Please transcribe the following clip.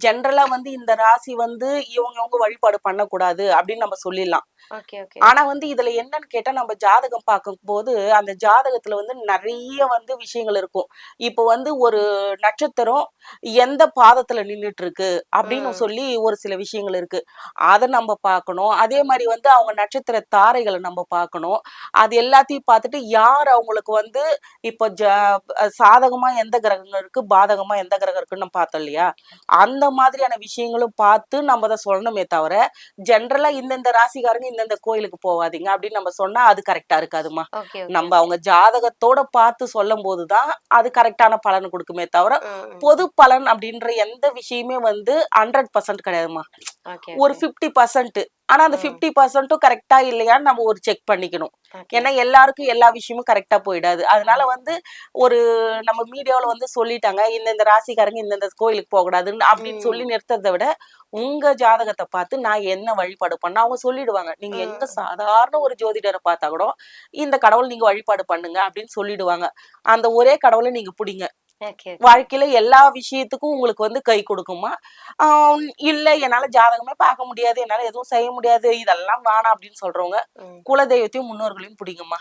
ஜென்ரலா வந்து இந்த ராசி வந்து இவங்கவங்க வழிபாடு பண்ணக்கூடாது அப்படின்னு நம்ம சொல்லிடலாம். Okay, okay. ஆனா வந்து இதுல என்னன்னு கேட்டா, நம்ம ஜாதகம் பார்க்கும்போது, அந்த ஜாதகத்துல வந்து நெறைய வந்து விஷயங்கள் இருக்கும். இப்போ வந்து ஒரு நட்சத்திரம் எந்த பாதத்துல நின்னுட்டு இருக்கு அப்படின்னு ம். சொல்லி ஒரு சில விஷயங்கள் இருக்கு. அத நம்ம பார்க்கணும். அதே மாரி வந்து அவங்க நட்சத்திர தாரைகள நம்ம பார்க்கணும். அது எல்லாத்தையும் பார்த்துட்டு யார் அவங்களுக்கு வந்து இப்போ சாதகமா எந்த கிரகங்கள் இருக்கு, பாதகமா எந்த கிரகம் இருக்குன்னு நம்ம பார்த்தோம் இல்லையா? ஓகே. அந்த மாதிரியான விஷயங்களும் பார்த்து நம்ம தான் சொல்லணுமே தவிர, ஜென்ரலா இந்தந்த ராசிக்காரங்க இந்தந்த கோயிலுக்கு போவாதீங்க அப்படின்னு நம்ம சொன்னா அது கரெக்ட்டா இருக்காதும்மா. ஓகே, ஓகே, நம்ம ஓகே. அவங்க ஜாதகத்தோட பார்த்து சொல்லும்போது தான் அது கரெக்ட்டான பலன் குடுக்குமே தவிர, ம், ம். பொது பலன் அப்படின்ற எந்த விஷயமே வந்து 100% கிடையாதும்மா. ஓகே, ஒரு ஓகே. 50%. ஆனா அந்த ம். 50%ம் கரெக்ட்டா இல்லையான்னு நம்ம ஒரு செக் பண்ணிக்கணும். ஓகே. ஏன்னா எல்லாருக்கும் எல்லா விஷயமும் கரெக்ட்டா போயிடாது. அதனால ஆமா. வந்து ஒரு நம்ம மீடியாவுல வந்து சொல்லிட்டாங்க, இந்தந்த ராசிக்காரங்க இந்தந்த கோயிலுக்கு போகக்கூடாதுன்னு அப்படின்னு சொல்லி ம். நிறுத்தறத விட, உங்க ஜாதகத்த பார்த்து நான் என்ன வழிபாடு பண்ணணும் அவங்க சொல்லிடுவாங்க. நீங்க எங்க ம். சாதாரண ஒரு ஜோதிடர பார்த்தா கூட, இந்த கடவுள் நீங்க வழிபாடு பண்ணுங்க அப்படின்னு சொல்லிடுவாங்க. அந்த ஒரே கடவுள நீங்க புடிங்க. Okay, okay. வாழ்க்கையில எல்லா விஷயத்துக்கும் உங்களுக்கு வந்து கை கொடுக்குமா? ஆ இல்ல என்னால ஜாதகமே பார்க்க முடியாது, என்னால எதுவும் செய்ய முடியாது, இதெல்லாம் வேணாம் அப்படின்னு சொல்றவங்க, ம். குலதெய்வத்தையும் முன்னோர்களையும் புடிங்கம்மா.